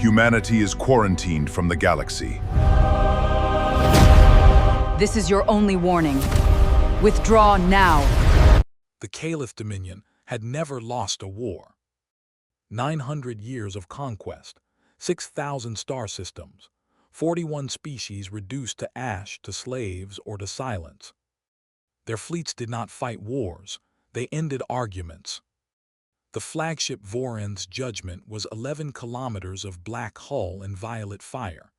Humanity is quarantined from the galaxy. This is your only warning. Withdraw now. The Caliph Dominion had never lost a war. 900 years of conquest, 6,000 star systems, 41 species reduced to ash, to slaves, or to silence. Their fleets did not fight wars, they ended arguments. The flagship Voron's judgment was 11 kilometers of black hull and violet fire.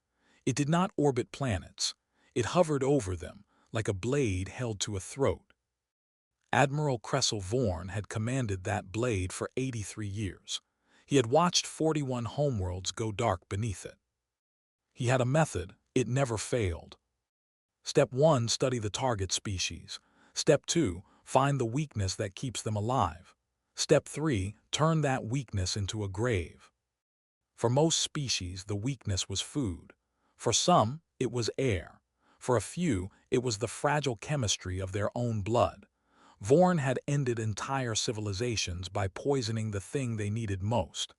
It did not orbit planets. It hovered over them, like a blade held to a throat. Admiral Cressel Vorn had commanded that blade for 83 years. He had watched 41 homeworlds go dark beneath it. He had a method, it never failed. Step 1, study the target species. Step 2, find the weakness that keeps them alive. Step 3, turn that weakness into a grave. For most species, the weakness was food. For some, it was air. For a few, it was the fragile chemistry of their own blood. Vorn had ended entire civilizations by poisoning the thing they needed most.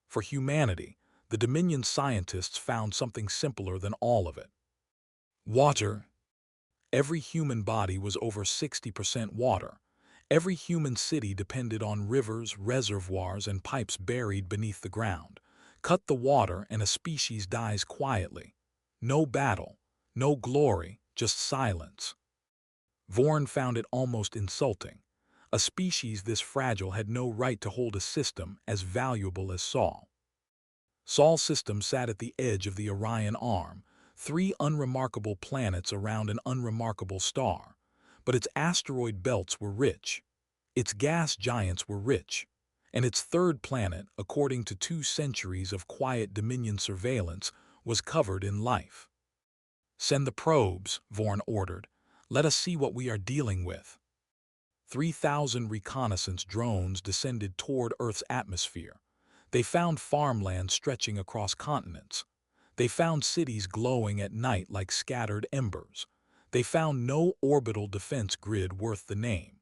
For humanity, the Dominion scientists found something simpler than all of it. Water. Every human body was over 60% water. Every human city depended on rivers, reservoirs, and pipes buried beneath the ground. Cut the water and a species dies quietly. No battle, no glory, just silence. Vorn found it almost insulting. A species this fragile had no right to hold a system as valuable as Sol. Sol's system sat at the edge of the Orion Arm, 3 unremarkable planets around an unremarkable star. But its asteroid belts were rich. Its gas giants were rich. And its third planet, according to 2 centuries of quiet Dominion surveillance, was covered in life. "Send the probes," Vorn ordered. "Let us see what we are dealing with." 3,000 reconnaissance drones descended toward Earth's atmosphere. They found farmland stretching across continents. They found cities glowing at night like scattered embers. They found no orbital defense grid worth the name.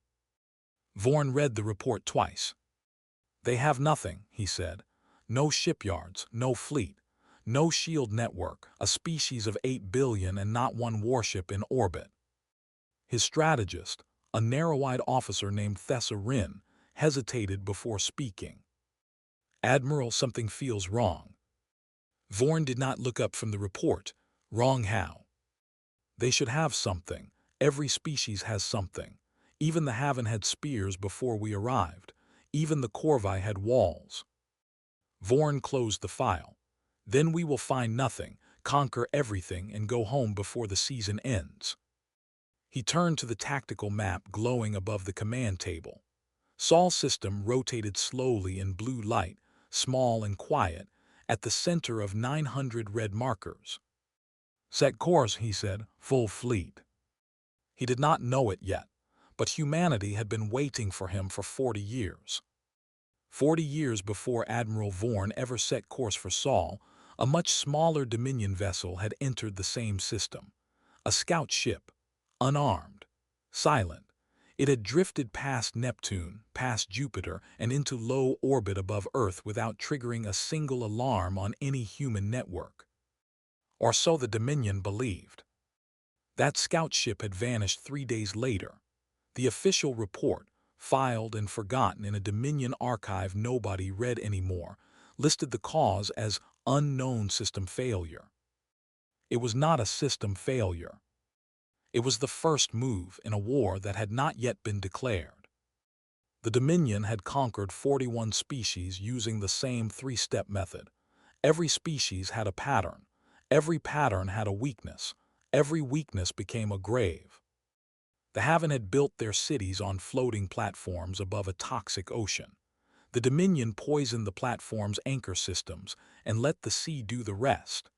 Vorn read the report twice. "They have nothing," he said. "No shipyards, no fleet, no shield network, a species of 8 billion and not one warship in orbit." His strategist, a narrow-eyed officer named Thessa Rin, hesitated before speaking. "Admiral, something feels wrong." Vorn did not look up from the report. Wrong how? They should have something. Every species has something. Even the Haven had spears before we arrived. Even the Corvi had walls. Vorn closed the file. "Then we will find nothing, conquer everything, and go home before the season ends." He turned to the tactical map glowing above the command table. Sol's system rotated slowly in blue light, small and quiet, at the center of 900 red markers. "Set course," he said, "full fleet." He did not know it yet, but humanity had been waiting for him for 40 years. 40 years before Admiral Vorn ever set course for Sol, a much smaller Dominion vessel had entered the same system. A scout ship, unarmed, silent. It had drifted past Neptune, past Jupiter, and into low orbit above Earth without triggering a single alarm on any human network. Or so the Dominion believed. That scout ship had vanished 3 days later. The official report, filed and forgotten in a Dominion archive nobody read anymore, listed the cause as unknown system failure. It was not a system failure. It was the first move in a war that had not yet been declared. The Dominion had conquered 41 species using the same 3-step method. Every species had a pattern. Every pattern had a weakness. Every weakness became a grave. The Haven had built their cities on floating platforms above a toxic ocean. The Dominion poisoned the platform's anchor systems and let the sea do the rest.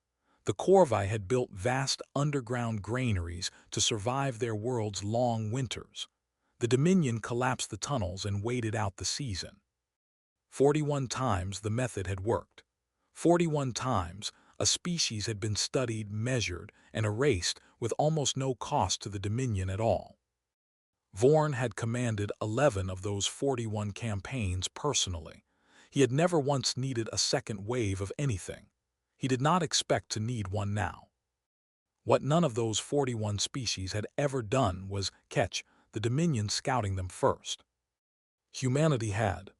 The Corvi had built vast underground granaries to survive their world's long winters. The Dominion collapsed the tunnels and waited out the season. 41 times the method had worked. 41 times a species had been studied, measured, and erased with almost no cost to the Dominion at all. Vorn had commanded 11 of those 41 campaigns personally. He had never once needed a second wave of anything. He did not expect to need one now. What none of those 41 species had ever done was catch the Dominion scouting them first. Humanity had.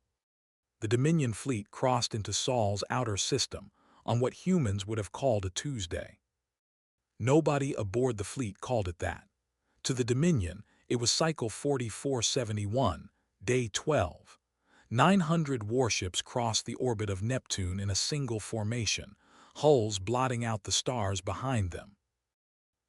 The Dominion fleet crossed into Sol's outer system on what humans would have called a Tuesday. Nobody aboard the fleet called it that. To the Dominion, it was cycle 4471, day 12. 900 warships crossed the orbit of Neptune in a single formation, hulls blotting out the stars behind them.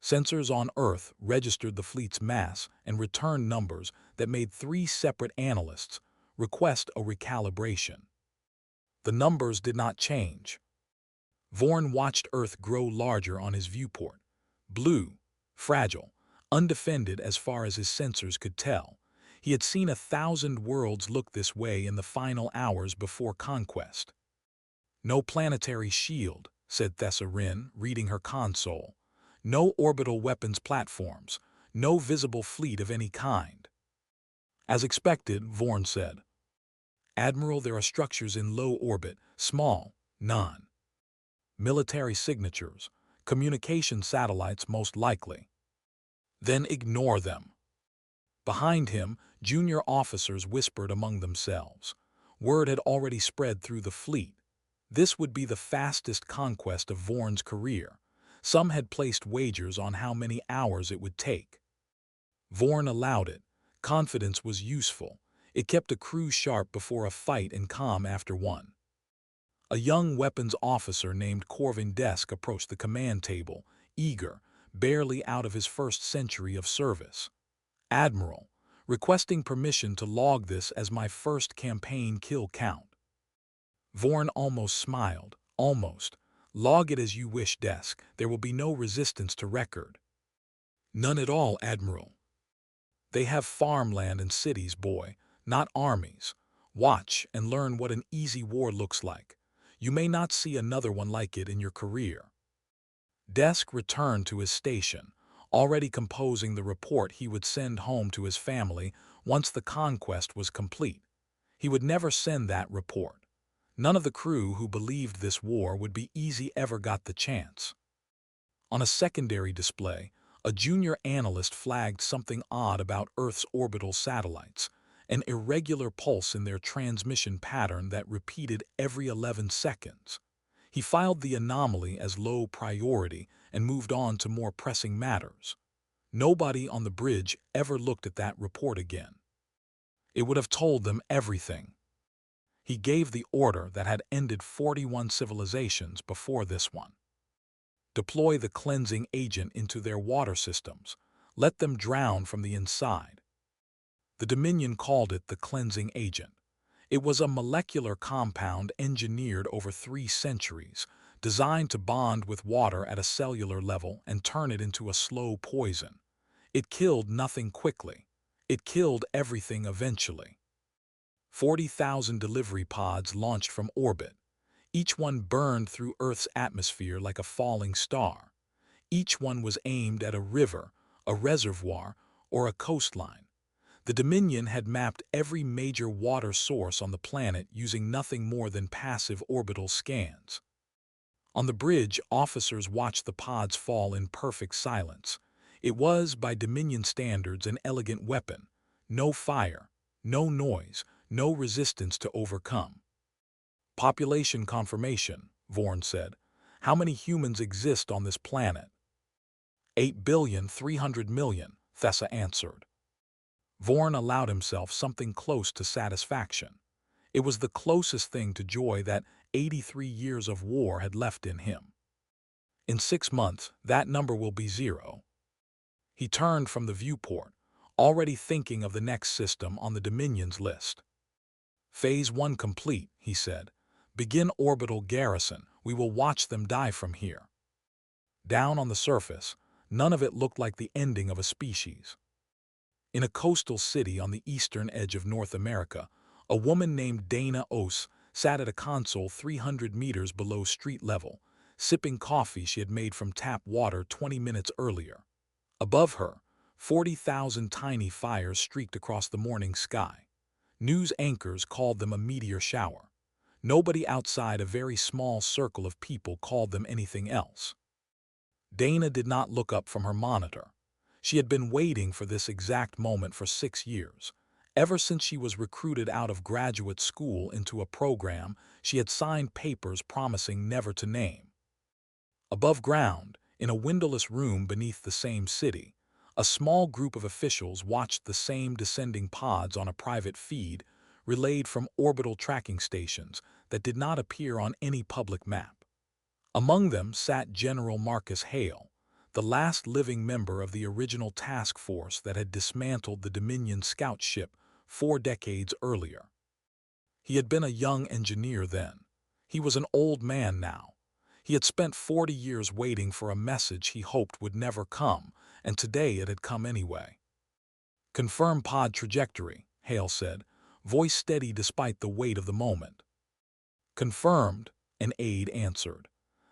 Sensors on Earth registered the fleet's mass and returned numbers that made 3 separate analysts request a recalibration. The numbers did not change. Vorn watched Earth grow larger on his viewport, blue, fragile, undefended as far as his sensors could tell. He had seen 1,000 worlds look this way in the final hours before conquest. "No planetary shield," said Thessa Rin, reading her console. "No orbital weapons platforms. No visible fleet of any kind." "As expected," Vorn said. "Admiral, there are structures in low orbit, small, non-military signatures, communication satellites most likely." "Then ignore them." Behind him, junior officers whispered among themselves. Word had already spread through the fleet. This would be the fastest conquest of Vorn's career. Some had placed wagers on how many hours it would take. Vorn allowed it. Confidence was useful. It kept a crew sharp before a fight and calm after one. A young weapons officer named Corvin Desk approached the command table, eager, barely out of his first century of service. "Admiral, requesting permission to log this as my first campaign kill count." Vorn almost smiled. "Almost. Log it as you wish, Desk. There will be no resistance to record." "None at all, Admiral. They have farmland and cities, boy, not armies. Watch and learn what an easy war looks like. You may not see another one like it in your career." Desk returned to his station, already composing the report he would send home to his family once the conquest was complete. He would never send that report. None of the crew who believed this war would be easy ever got the chance. On a secondary display, a junior analyst flagged something odd about Earth's orbital satellites, an irregular pulse in their transmission pattern that repeated every 11 seconds. He filed the anomaly as low priority and moved on to more pressing matters. Nobody on the bridge ever looked at that report again. It would have told them everything. He gave the order that had ended 41 civilizations before this one. Deploy the cleansing agent into their water systems. Let them drown from the inside. The Dominion called it the cleansing agent. It was a molecular compound engineered over 3 centuries, designed to bond with water at a cellular level and turn it into a slow poison. It killed nothing quickly. It killed everything eventually. 40,000 delivery pods launched from orbit. Each one burned through Earth's atmosphere like a falling star. Each one was aimed at a river, a reservoir, or a coastline. The Dominion had mapped every major water source on the planet using nothing more than passive orbital scans. On the bridge, officers watched the pods fall in perfect silence. It was, by Dominion standards, an elegant weapon. No fire, no noise, no resistance to overcome. "Population confirmation," Vorn said. "How many humans exist on this planet?" 8,300,000,000, Thessa answered. Vorn allowed himself something close to satisfaction. It was the closest thing to joy that 83 years of war had left in him. "In 6 months, that number will be 0. He turned from the viewport, already thinking of the next system on the Dominion's list. "Phase 1 complete," he said. "Begin orbital garrison. We will watch them die from here." Down on the surface, none of it looked like the ending of a species. In a coastal city on the eastern edge of North America, a woman named Dana Ose sat at a console 300 meters below street level, sipping coffee she had made from tap water 20 minutes earlier. Above her, 40,000 tiny fires streaked across the morning sky. News anchors called them a meteor shower. Nobody outside a very small circle of people called them anything else. Dana did not look up from her monitor. She had been waiting for this exact moment for 6 years. Ever since she was recruited out of graduate school into a program she had signed papers promising never to name. Above ground, in a windowless room beneath the same city, a small group of officials watched the same descending pods on a private feed relayed from orbital tracking stations that did not appear on any public map. Among them sat General Marcus Hale, the last living member of the original task force that had dismantled the Dominion scout ship 4 decades earlier. He had been a young engineer then. He was an old man now. He had spent 40 years waiting for a message he hoped would never come, and today it had come anyway. "Confirm pod trajectory," Hale said, voice steady despite the weight of the moment. "Confirmed," an aide answered.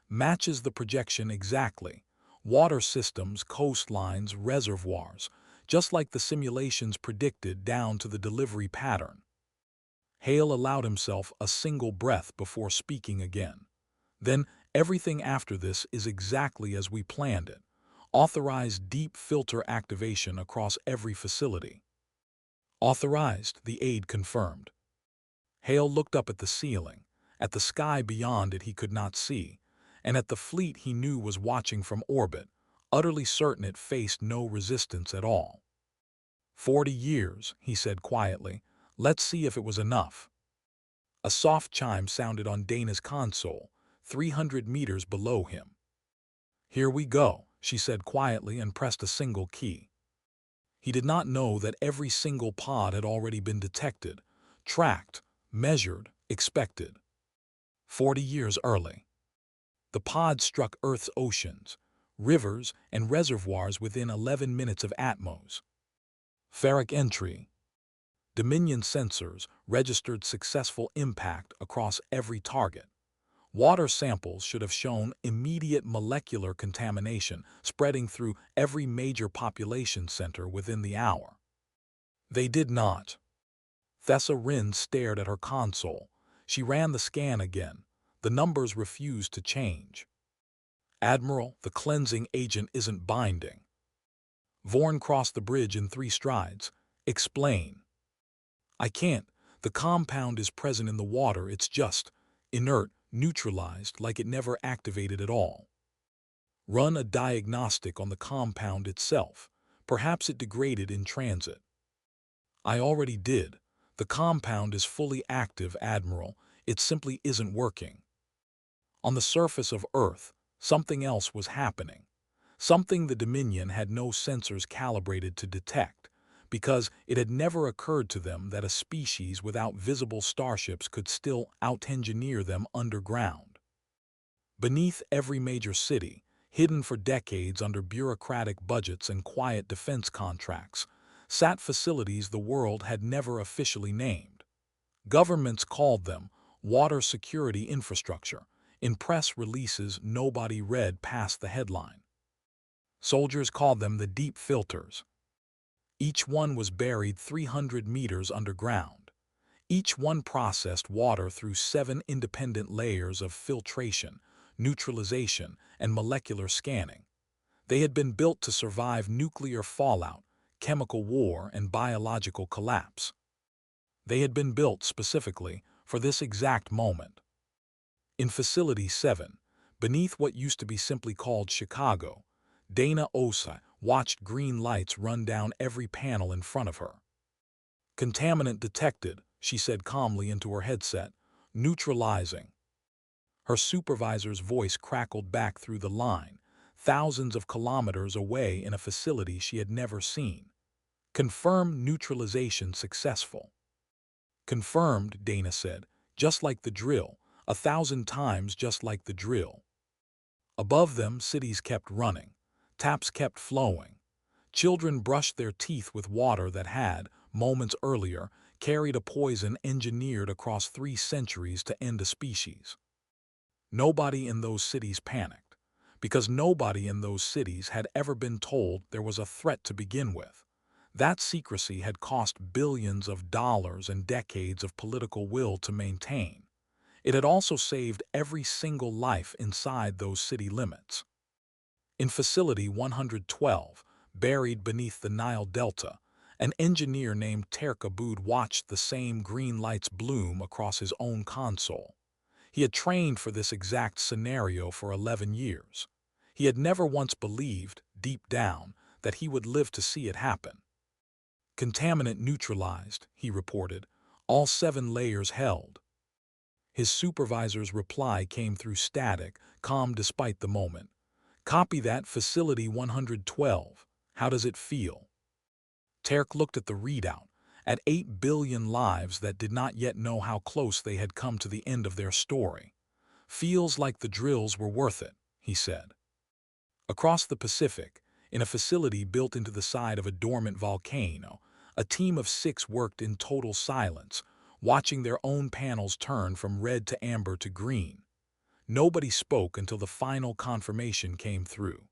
"Matches the projection exactly. Water systems, coastlines, reservoirs, just like the simulations predicted down to the delivery pattern." Hale allowed himself a single breath before speaking again. "Then everything after this is exactly as we planned it. Authorized deep filter activation across every facility." "Authorized," the aide confirmed. Hale looked up at the ceiling, at the sky beyond it he could not see, and at the fleet he knew was watching from orbit, utterly certain it faced no resistance at all. 40 years, he said quietly. Let's see if it was enough. A soft chime sounded on Dana's console, 300 meters below him. "Here we go," she said quietly and pressed a single key. He did not know that every single pod had already been detected, tracked, measured, expected. 40 years early. The pod struck Earth's oceans, rivers, and reservoirs within 11 minutes of Atmos. Ferric entry. Dominion sensors registered successful impact across every target. Water samples should have shown immediate molecular contamination spreading through every major population center within the hour. They did not. Thessa Ryn stared at her console. She ran the scan again. The numbers refused to change. "Admiral, the cleansing agent isn't binding." Vorn crossed the bridge in 3 strides. "Explain." "I can't. The compound is present in the water. It's just inert, neutralized, like it never activated at all." "Run a diagnostic on the compound itself. Perhaps it degraded in transit." "I already did. The compound is fully active, Admiral. It simply isn't working." On the surface of Earth, something else was happening. Something the Dominion had no sensors calibrated to detect, because it had never occurred to them that a species without visible starships could still out-engineer them underground. Beneath every major city, hidden for decades under bureaucratic budgets and quiet defense contracts, sat facilities the world had never officially named. Governments called them water security infrastructure. In press releases nobody read past the headline. Soldiers called them the deep filters. Each one was buried 300 meters underground. Each one processed water through 7 independent layers of filtration, neutralization, and molecular scanning. They had been built to survive nuclear fallout, chemical war, and biological collapse. They had been built specifically for this exact moment. In Facility 7, beneath what used to be simply called Chicago, Dana Osa watched green lights run down every panel in front of her. "Contaminant detected," she said calmly into her headset. "Neutralizing." Her supervisor's voice crackled back through the line, thousands of kilometers away in a facility she had never seen. "Confirm neutralization successful." "Confirmed," Dana said, "just like the drill, 1,000 times just like the drill." Above them, cities kept running. Taps kept flowing. Children brushed their teeth with water that had, moments earlier, carried a poison engineered across 3 centuries to end a species. Nobody in those cities panicked, because nobody in those cities had ever been told there was a threat to begin with. That secrecy had cost billions of dollars and decades of political will to maintain. It had also saved every single life inside those city limits. In Facility 112, buried beneath the Nile Delta, an engineer named Terk Abood watched the same green lights bloom across his own console. He had trained for this exact scenario for 11 years. He had never once believed, deep down, that he would live to see it happen. Contaminant neutralized, he reported. All 7 layers held. His supervisor's reply came through static, calm despite the moment. Copy that, Facility 112. How does it feel? Terk looked at the readout, at 8 billion lives that did not yet know how close they had come to the end of their story. Feels like the drills were worth it, he said. Across the Pacific, in a facility built into the side of a dormant volcano, a team of 6 worked in total silence, watching their own panels turn from red to amber to green. Nobody spoke until the final confirmation came through.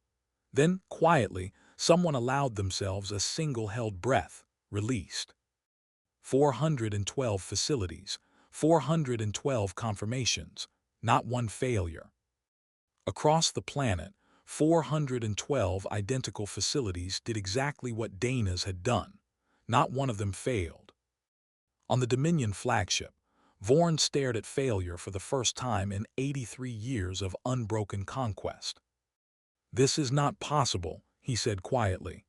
Then, quietly, someone allowed themselves a single held breath, released. 412 facilities, 412 confirmations, not one failure. Across the planet, 412 identical facilities did exactly what Dana's had done. Not one of them failed. On the Dominion flagship, Vorn stared at failure for the first time in 83 years of unbroken conquest. "This is not possible," he said quietly.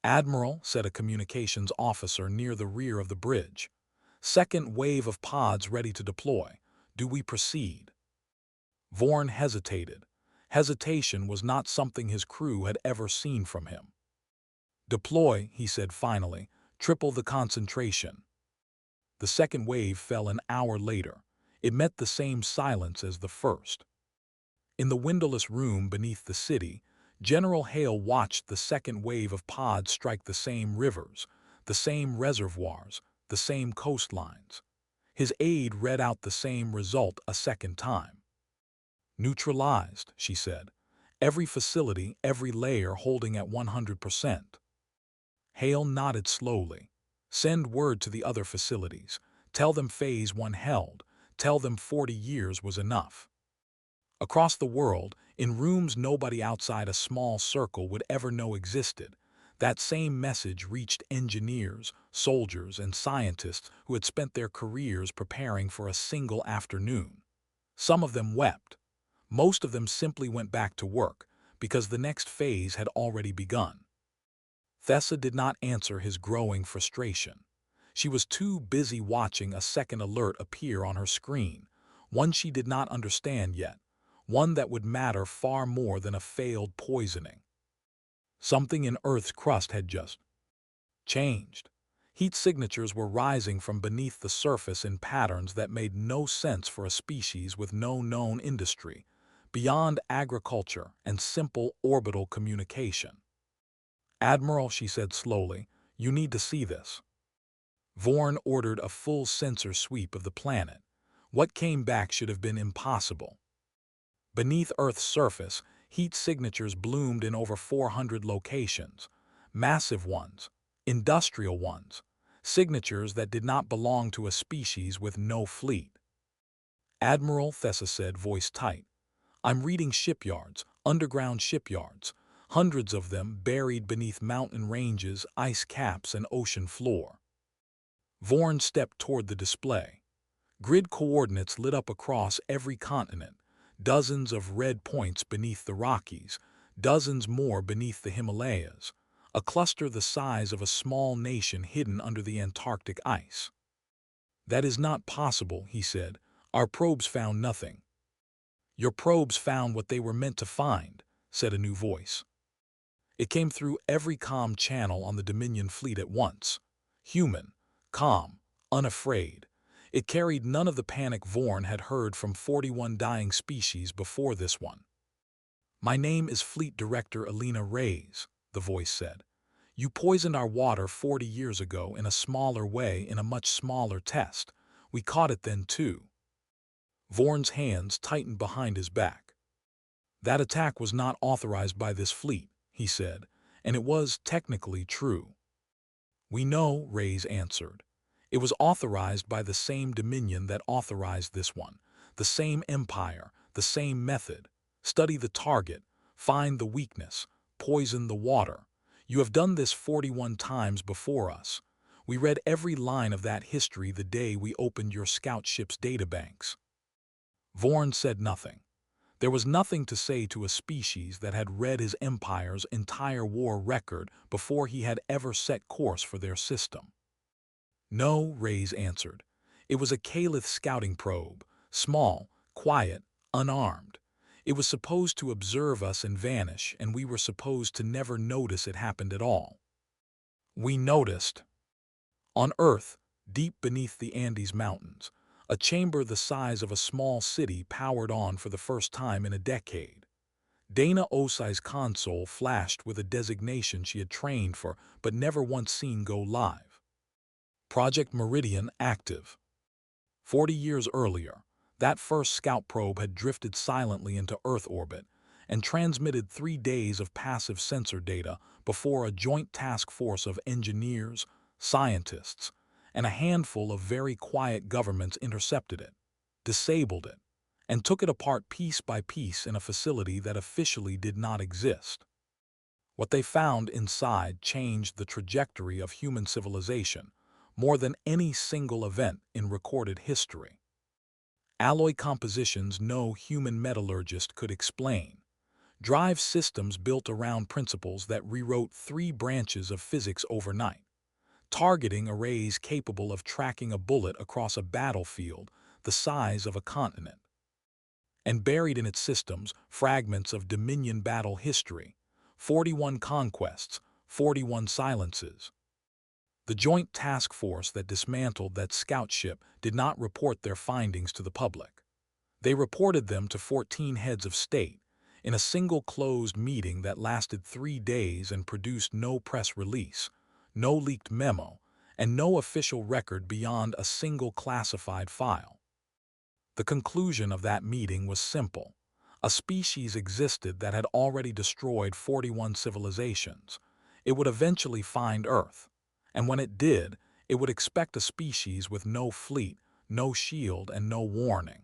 "Admiral," said a communications officer near the rear of the bridge. "Second wave of pods ready to deploy. Do we proceed?" Vorn hesitated. Hesitation was not something his crew had ever seen from him. "Deploy," he said finally. "Triple the concentration." The second wave fell an hour later. It met the same silence as the first. In the windowless room beneath the city, General Hale watched the second wave of pods strike the same rivers, the same reservoirs, the same coastlines. His aide read out the same result a second time. "Neutralized," she said. "Every facility, every layer holding at 100%. Hale nodded slowly. "Send word to the other facilities. Tell them Phase 1 held. Tell them 40 years was enough." Across the world, in rooms nobody outside a small circle would ever know existed, that same message reached engineers, soldiers, and scientists who had spent their careers preparing for a single afternoon. Some of them wept. Most of them simply went back to work, because the next phase had already begun. Thessa did not answer his growing frustration. She was too busy watching a second alert appear on her screen, one she did not understand yet, one that would matter far more than a failed poisoning. Something in Earth's crust had just changed. Heat signatures were rising from beneath the surface in patterns that made no sense for a species with no known industry, beyond agriculture and simple orbital communication. "Admiral," she said slowly, "you need to see this." Vorn ordered a full sensor sweep of the planet. What came back should have been impossible. Beneath Earth's surface, heat signatures bloomed in over 400 locations. Massive ones, industrial ones, signatures that did not belong to a species with no fleet. "Admiral," Thessa said, voice tight, "I'm reading shipyards, underground shipyards, hundreds of them buried beneath mountain ranges, ice caps, and ocean floor." Vorn stepped toward the display. Grid coordinates lit up across every continent, dozens of red points beneath the Rockies, dozens more beneath the Himalayas, a cluster the size of a small nation hidden under the Antarctic ice. "That is not possible," he said. "Our probes found nothing." "Your probes found what they were meant to find," said a new voice. It came through every comm channel on the Dominion fleet at once. Human, calm, unafraid. It carried none of the panic Vorn had heard from 41 dying species before this one. "My name is Fleet Director Alina Reyes," the voice said. "You poisoned our water 40 years ago in a smaller way in a much smaller test. We caught it then too." Vorn's hands tightened behind his back. "That attack was not authorized by this fleet," he said, "and it was technically true." "We know," Reyes answered. It was authorized by the same dominion that authorized this one, the same empire, the same method. Study the target, find the weakness, poison the water. You have done this 41 times before us. We read every line of that history the day we opened your scout ship's databanks. Vorn said nothing. There was nothing to say to a species that had read his empire's entire war record before he had ever set course for their system. No, Reyes answered. It was a Caliph scouting probe, small, quiet, unarmed. It was supposed to observe us and vanish, and we were supposed to never notice it happened at all. We noticed. On Earth, deep beneath the Andes Mountains, a chamber the size of a small city powered on for the first time in a decade. Dana Osai's console flashed with a designation she had trained for but never once seen go live. Project Meridian active. 40 years earlier, that first scout probe had drifted silently into Earth orbit and transmitted 3 days of passive sensor data before a joint task force of engineers, scientists, and a handful of very quiet governments intercepted it, disabled it, and took it apart piece by piece in a facility that officially did not exist. What they found inside changed the trajectory of human civilization more than any single event in recorded history. Alloy compositions no human metallurgist could explain. Drive systems built around principles that rewrote 3 branches of physics overnight. Targeting arrays capable of tracking a bullet across a battlefield the size of a continent. And buried in its systems, fragments of Dominion battle history, 41 conquests, 41 silences. The joint task force that dismantled that scout ship did not report their findings to the public. They reported them to 14 heads of state in a single closed meeting that lasted 3 days and produced no press release, no leaked memo, and no official record beyond a single classified file. The conclusion of that meeting was simple. A species existed that had already destroyed 41 civilizations. It would eventually find Earth. And when it did, it would expect a species with no fleet, no shield, and no warning.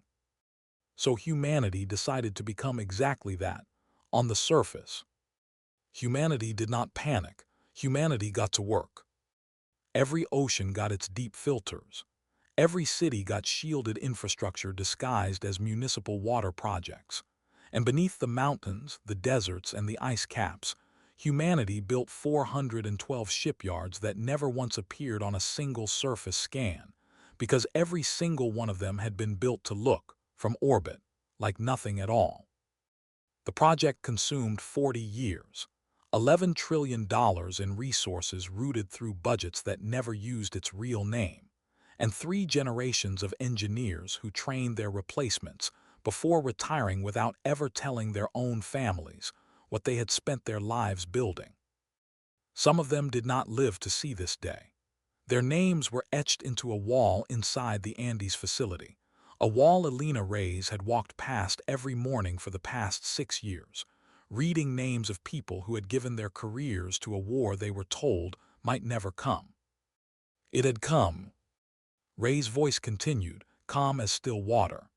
So humanity decided to become exactly that, on the surface. Humanity did not panic. Humanity got to work. Every ocean got its deep filters. Every city got shielded infrastructure disguised as municipal water projects. And beneath the mountains, the deserts, and the ice caps, humanity built 412 shipyards that never once appeared on a single surface scan, because every single one of them had been built to look, from orbit, like nothing at all. The project consumed 40 years, $11 trillion in resources routed through budgets that never used its real name, and 3 generations of engineers who trained their replacements before retiring without ever telling their own families what they had spent their lives building. Some of them did not live to see this day. Their names were etched into a wall inside the Andes facility, a wall Elena Reyes had walked past every morning for the past 6 years, reading names of people who had given their careers to a war they were told might never come. It had come. Rey's voice continued, calm as still water.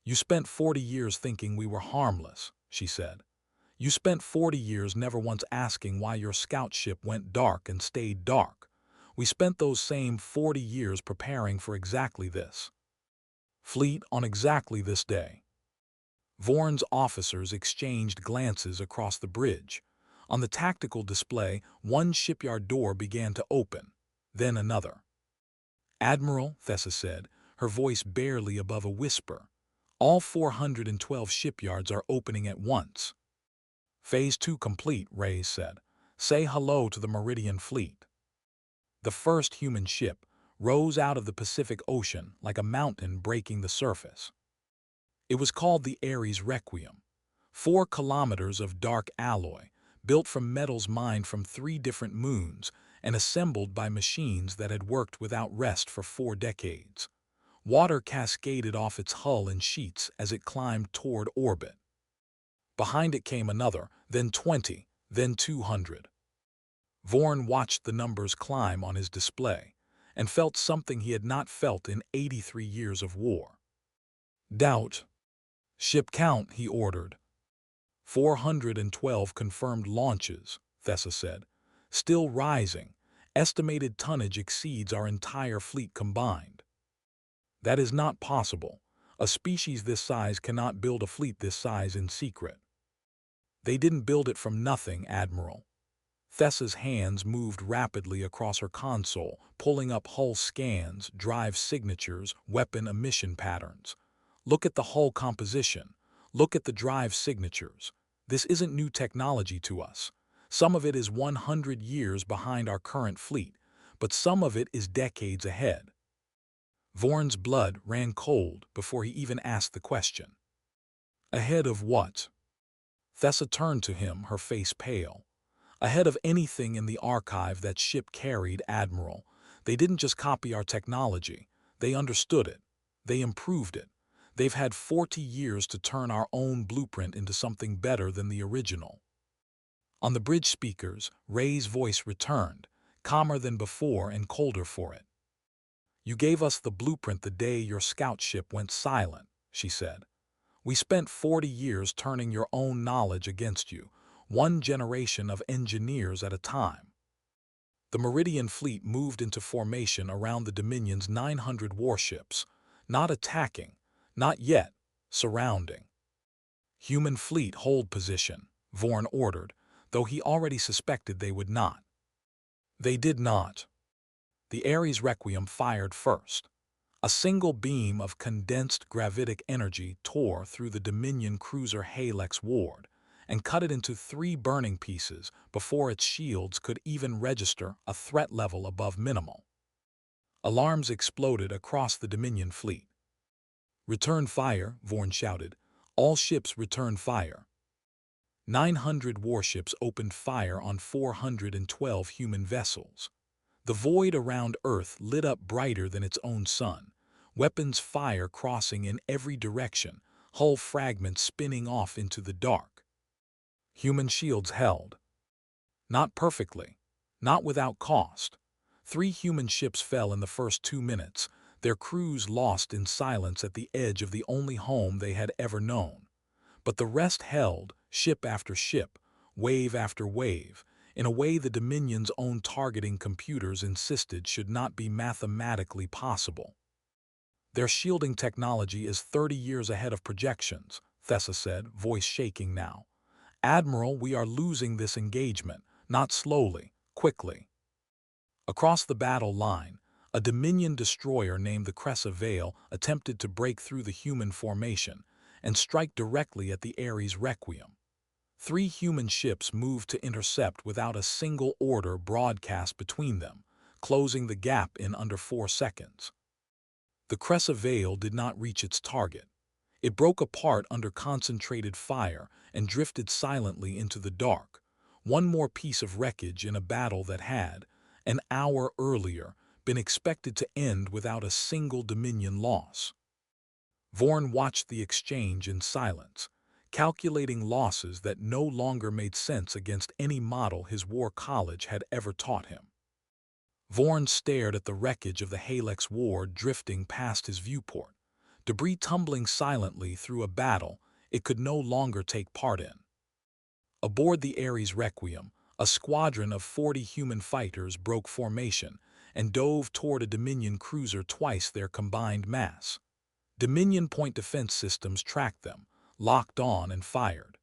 You spent 40 years thinking we were harmless, she said. You spent 40 years never once asking why your scout ship went dark and stayed dark. We spent those same 40 years preparing for exactly this. Fleet on exactly this day. Vorn's officers exchanged glances across the bridge. On the tactical display, one shipyard door began to open, then another. Admiral, Thessa said, her voice barely above a whisper, all 412 shipyards are opening at once. Phase 2 complete, Reyes said. Say hello to the Meridian fleet. The first human ship rose out of the Pacific Ocean like a mountain breaking the surface. It was called the Ares Requiem. 4 kilometers of dark alloy, built from metals mined from 3 different moons and assembled by machines that had worked without rest for 4 decades. Water cascaded off its hull in sheets as it climbed toward orbit. Behind it came another, then 20, then 200. Vorn watched the numbers climb on his display, and felt something he had not felt in 83 years of war. Doubt. Ship count, he ordered. 412 confirmed launches, Thessa said. Still rising. Estimated tonnage exceeds our entire fleet combined. That is not possible. A species this size cannot build a fleet this size in secret. They didn't build it from nothing, Admiral. Thessa's hands moved rapidly across her console, pulling up hull scans, drive signatures, weapon emission patterns. Look at the hull composition. Look at the drive signatures. This isn't new technology to us. Some of it is 100 years behind our current fleet, but some of it is decades ahead. Vorn's blood ran cold before he even asked the question. Ahead of what? Thessa turned to him, her face pale. Ahead of anything in the archive that ship carried, Admiral. They didn't just copy our technology. They understood it. They improved it. They've had 40 years to turn our own blueprint into something better than the original. On the bridge speakers, Ray's voice returned, calmer than before and colder for it. You gave us the blueprint the day your scout ship went silent, she said. We spent 40 years turning your own knowledge against you, one generation of engineers at a time. The Meridian fleet moved into formation around the Dominion's 900 warships, not attacking, not yet, surrounding. Human fleet hold position, Vorn ordered, though he already suspected they would not. They did not. The Ares Requiem fired first. A single beam of condensed gravitic energy tore through the Dominion cruiser Halex Ward and cut it into 3 burning pieces before its shields could even register a threat level above minimal. Alarms exploded across the Dominion fleet. Return fire, Vorn shouted. All ships return fire. 900 warships opened fire on 412 human vessels. The void around Earth lit up brighter than its own sun, weapons fire crossing in every direction, hull fragments spinning off into the dark. Human shields held. Not perfectly, not without cost. 3 human ships fell in the first 2 minutes, their crews lost in silence at the edge of the only home they had ever known. But the rest held, ship after ship, wave after wave, in a way the Dominion's own targeting computers insisted should not be mathematically possible. Their shielding technology is 30 years ahead of projections, Thessa said, voice shaking now. Admiral, we are losing this engagement, not slowly, quickly. Across the battle line, a Dominion destroyer named the Cressa Vale attempted to break through the human formation and strike directly at the Ares Requiem. 3 human ships moved to intercept without a single order broadcast between them, closing the gap in under 4 seconds. The Cressa Vale did not reach its target. It broke apart under concentrated fire and drifted silently into the dark, one more piece of wreckage in a battle that had, an hour earlier, been expected to end without a single Dominion loss. Vorn watched the exchange in silence, calculating losses that no longer made sense against any model his war college had ever taught him. Vorn stared at the wreckage of the Halex Ward drifting past his viewport, debris tumbling silently through a battle it could no longer take part in. Aboard the Ares Requiem, a squadron of 40 human fighters broke formation and dove toward a Dominion cruiser twice their combined mass. Dominion point defense systems tracked them, locked on and fired.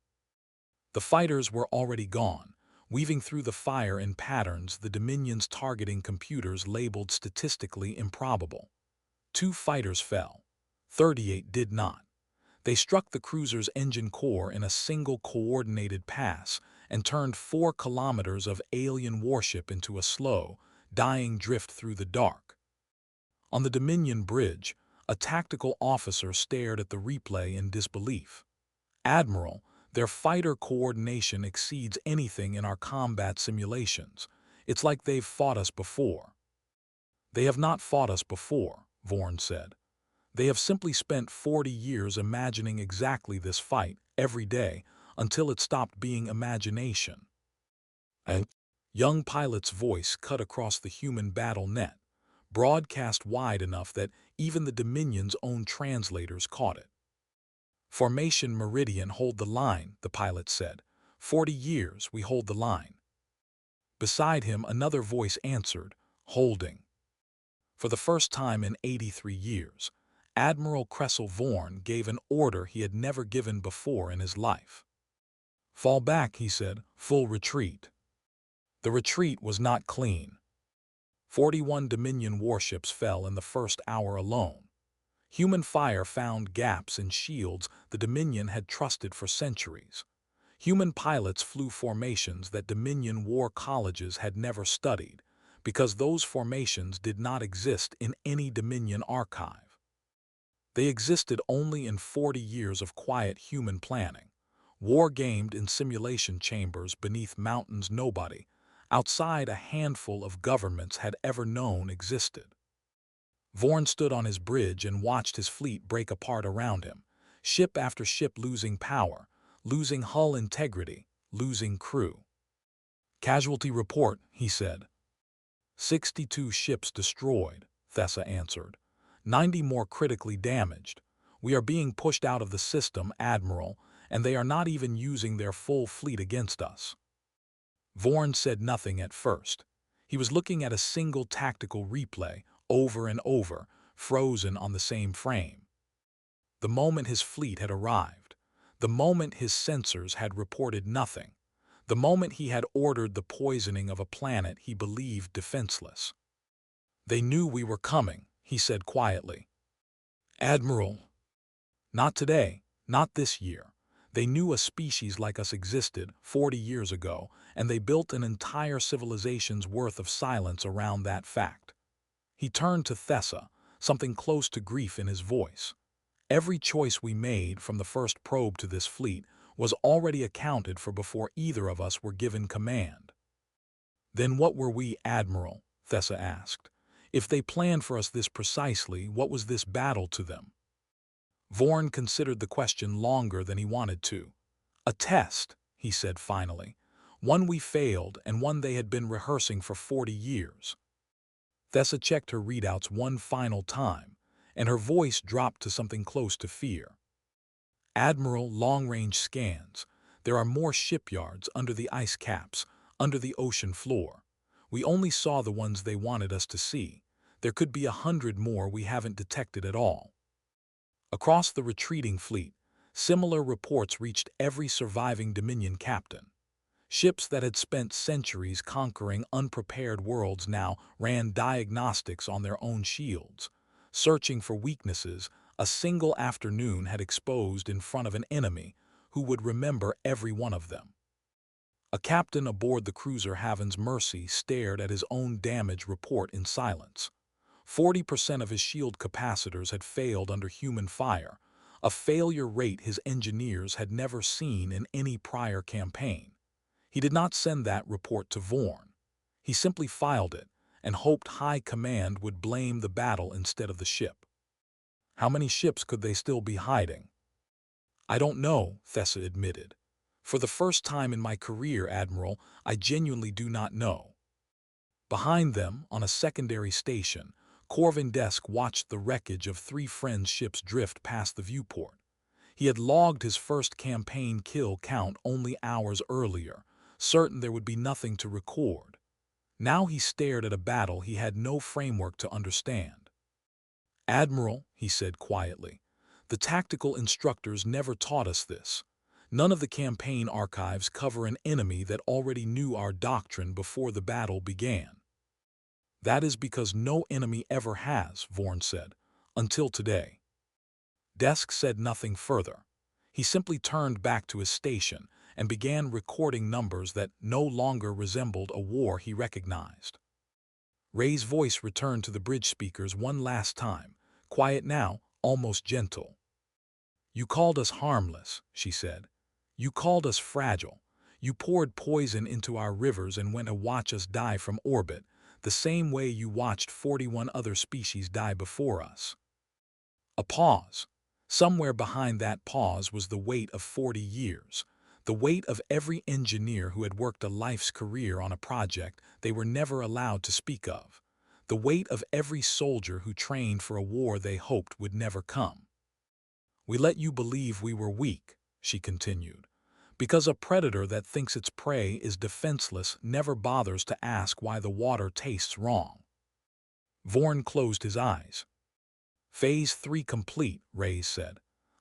The fighters were already gone, weaving through the fire in patterns the Dominion's targeting computers labeled statistically improbable. 2 fighters fell. 38 did not. They struck the cruiser's engine core in a single coordinated pass and turned 4 kilometers of alien warship into a slow, dying drift through the dark. On the Dominion bridge, a tactical officer stared at the replay in disbelief. Admiral, their fighter coordination exceeds anything in our combat simulations. It's like they've fought us before. They have not fought us before, Vorn said. They have simply spent 40 years imagining exactly this fight every day until it stopped being imagination. A young pilot's voice cut across the human battle net, broadcast wide enough that even the Dominion's own translators caught it. "Formation Meridian, hold the line," the pilot said. 40 years we hold the line." Beside him, another voice answered, "Holding." For the first time in 83 years, Admiral Cressel Vorn gave an order he had never given before in his life. "Fall back," he said, "full retreat." The retreat was not clean. 41 Dominion warships fell in the first hour alone. Human fire found gaps in shields the Dominion had trusted for centuries. Human pilots flew formations that Dominion war colleges had never studied, because those formations did not exist in any Dominion archive. They existed only in 40 years of quiet human planning, war-gamed in simulation chambers beneath mountains nobody, outside a handful of governments, had ever known existed. Vorn stood on his bridge and watched his fleet break apart around him, ship after ship losing power, losing hull integrity, losing crew. "Casualty report," he said. 62 ships destroyed, Thessa answered. 90 more critically damaged. "We are being pushed out of the system, Admiral, and they are not even using their full fleet against us." Vorn said nothing at first. He was looking at a single tactical replay, over and over, frozen on the same frame. The moment his fleet had arrived, the moment his sensors had reported nothing, the moment he had ordered the poisoning of a planet he believed defenseless. "They knew we were coming," he said quietly. "Admiral." "Not today, not this year. They knew a species like us existed 40 years ago, and they built an entire civilization's worth of silence around that fact." He turned to Thessa, something close to grief in his voice. "Every choice we made from the first probe to this fleet was already accounted for before either of us were given command." "Then what were we, Admiral?" Thessa asked. "If they planned for us this precisely, what was this battle to them?" Vorn considered the question longer than he wanted to. "A test," he said finally. "One we failed and one they had been rehearsing for 40 years. Thessa checked her readouts one final time, and her voice dropped to something close to fear. "Admiral, long-range scans. There are more shipyards under the ice caps, under the ocean floor. We only saw the ones they wanted us to see. There could be 100 more we haven't detected at all." Across the retreating fleet, similar reports reached every surviving Dominion captain. Ships that had spent centuries conquering unprepared worlds now ran diagnostics on their own shields, searching for weaknesses a single afternoon had exposed in front of an enemy who would remember every one of them. A captain aboard the cruiser Haven's Mercy stared at his own damage report in silence. 40% of his shield capacitors had failed under human fire, a failure rate his engineers had never seen in any prior campaign. He did not send that report to Vorn. He simply filed it and hoped High Command would blame the battle instead of the ship. How many ships could they still be hiding? "I don't know," Thessa admitted. "For the first time in my career, Admiral, I genuinely do not know." Behind them, on a secondary station, Corvin Desk watched the wreckage of 3 friends' ships drift past the viewport. He had logged his first campaign kill count only hours earlier, certain there would be nothing to record. Now he stared at a battle he had no framework to understand. "Admiral," he said quietly, "the tactical instructors never taught us this. None of the campaign archives cover an enemy that already knew our doctrine before the battle began." "That is because no enemy ever has," Vorn said, "until today." Desk said nothing further. He simply turned back to his station and began recording numbers that no longer resembled a war he recognized. Ray's voice returned to the bridge speakers one last time, quiet now, almost gentle. "You called us harmless," she said. "You called us fragile. You poured poison into our rivers and went to watch us die from orbit, the same way you watched 41 other species die before us." A pause. Somewhere behind that pause was the weight of 40 years, the weight of every engineer who had worked a life's career on a project they were never allowed to speak of, the weight of every soldier who trained for a war they hoped would never come. "We let you believe we were weak," she continued, "because a predator that thinks its prey is defenseless never bothers to ask why the water tastes wrong." Vorn closed his eyes. "Phase 3 complete," Reyes said.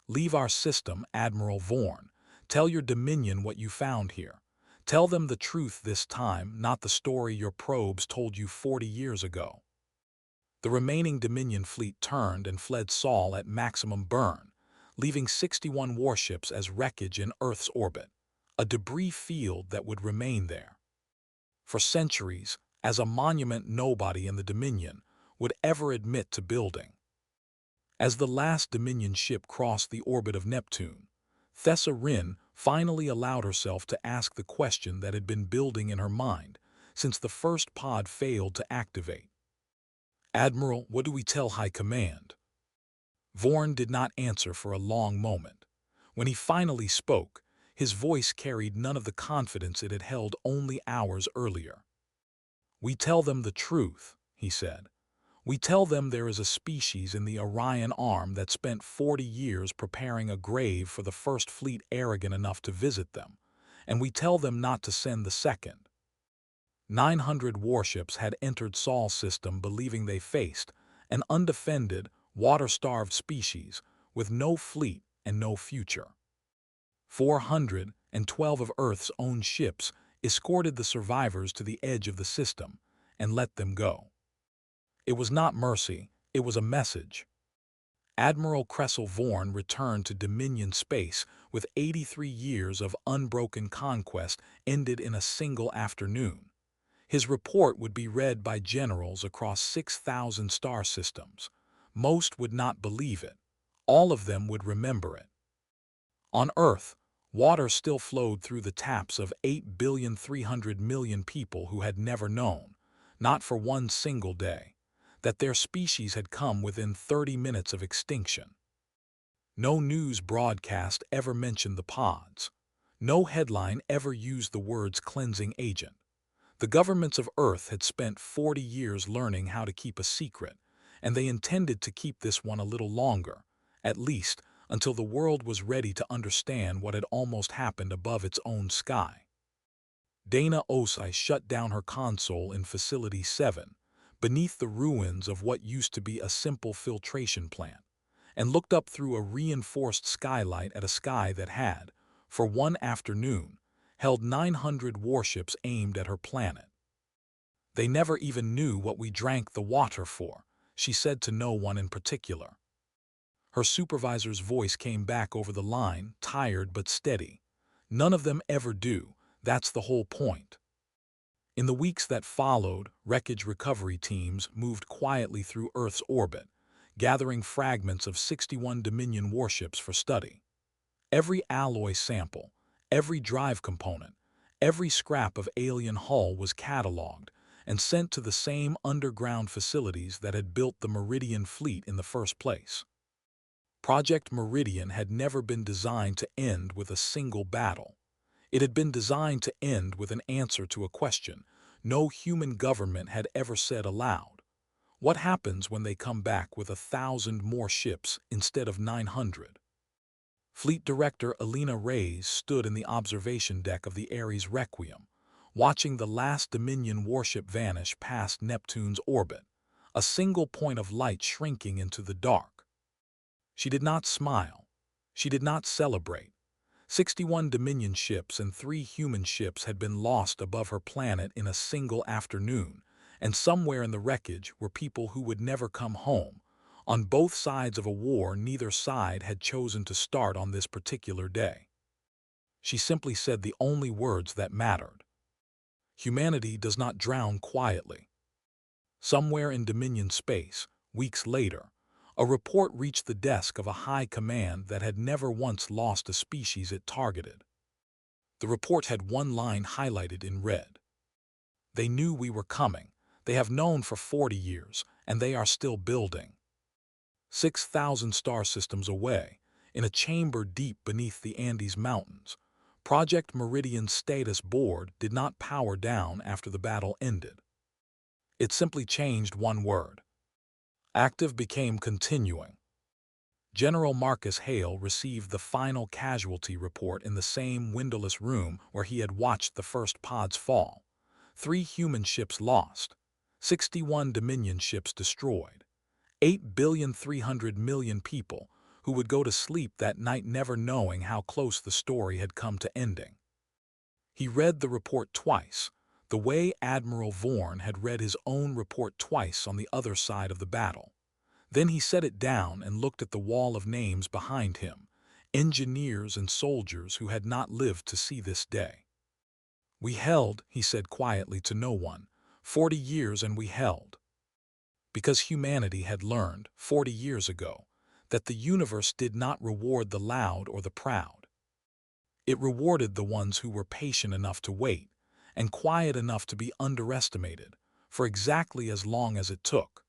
"Leave our system, Admiral Vorn. Tell your Dominion what you found here. Tell them the truth this time, not the story your probes told you 40 years ago." The remaining Dominion fleet turned and fled Sol at maximum burn, leaving 61 warships as wreckage in Earth's orbit, a debris field that would remain there for centuries as a monument nobody in the Dominion would ever admit to building. As the last Dominion ship crossed the orbit of Neptune, Thessa Rin finally allowed herself to ask the question that had been building in her mind since the first pod failed to activate. "Admiral, what do we tell High Command?" Vorn did not answer for a long moment. When he finally spoke, his voice carried none of the confidence it had held only hours earlier. "We tell them the truth," he said. "We tell them there is a species in the Orion Arm that spent 40 years preparing a grave for the First Fleet arrogant enough to visit them, and we tell them not to send the second." 900 warships had entered Sol's system believing they faced an undefended, water-starved species with no fleet and no future. 412 of Earth's own ships escorted the survivors to the edge of the system and let them go. It was not mercy, it was a message. Admiral Cressel Vorn returned to Dominion space with 83 years of unbroken conquest ended in a single afternoon. His report would be read by generals across 6,000 star systems. Most would not believe it. All of them would remember it. On Earth, water still flowed through the taps of 8,300,000,000 people who had never known, not for one single day, that their species had come within 30 minutes of extinction. No news broadcast ever mentioned the pods. No headline ever used the words cleansing agent. The governments of Earth had spent 40 years learning how to keep a secret, and they intended to keep this one a little longer, at least until the world was ready to understand what had almost happened above its own sky. Dana Osai shut down her console in Facility 7, beneath the ruins of what used to be a simple filtration plant, and looked up through a reinforced skylight at a sky that had, for one afternoon, held 900 warships aimed at her planet. "They never even knew what we drank the water for," she said to no one in particular. Her supervisor's voice came back over the line, tired but steady. "None of them ever do, that's the whole point." In the weeks that followed, wreckage recovery teams moved quietly through Earth's orbit, gathering fragments of 61 Dominion warships for study. Every alloy sample, every drive component, every scrap of alien hull was cataloged and sent to the same underground facilities that had built the Meridian fleet in the first place. Project Meridian had never been designed to end with a single battle. It had been designed to end with an answer to a question no human government had ever said aloud. What happens when they come back with 1,000 more ships instead of 900? Fleet Director Alina Reyes stood in the observation deck of the Ares Requiem, watching the last Dominion warship vanish past Neptune's orbit, a single point of light shrinking into the dark. She did not smile. She did not celebrate. 61 Dominion ships and 3 human ships had been lost above her planet in a single afternoon, and somewhere in the wreckage were people who would never come home. On both sides of a war neither side had chosen to start on this particular day. She simply said the only words that mattered. Humanity does not drown quietly. Somewhere in Dominion space, weeks later, a report reached the desk of a high command that had never once lost a species it targeted. The report had one line highlighted in red. "They knew we were coming. They have known for 40 years, and they are still building." 6,000 star systems away, in a chamber deep beneath the Andes Mountains, Project Meridian's status board did not power down after the battle ended. It simply changed one word. Active became continuing. General Marcus Hale received the final casualty report in the same windowless room where he had watched the first pods fall. 3 human ships lost, 61 Dominion ships destroyed, 8,300,000,000 people who would go to sleep that night never knowing how close the story had come to ending. He read the report twice, the way Admiral Vorn had read his own report twice on the other side of the battle. Then he set it down and looked at the wall of names behind him, engineers and soldiers who had not lived to see this day. "We held," he said quietly to no one, "40 years and we held." Because humanity had learned, 40 years ago, that the universe did not reward the loud or the proud. It rewarded the ones who were patient enough to wait and quiet enough to be underestimated for exactly as long as it took.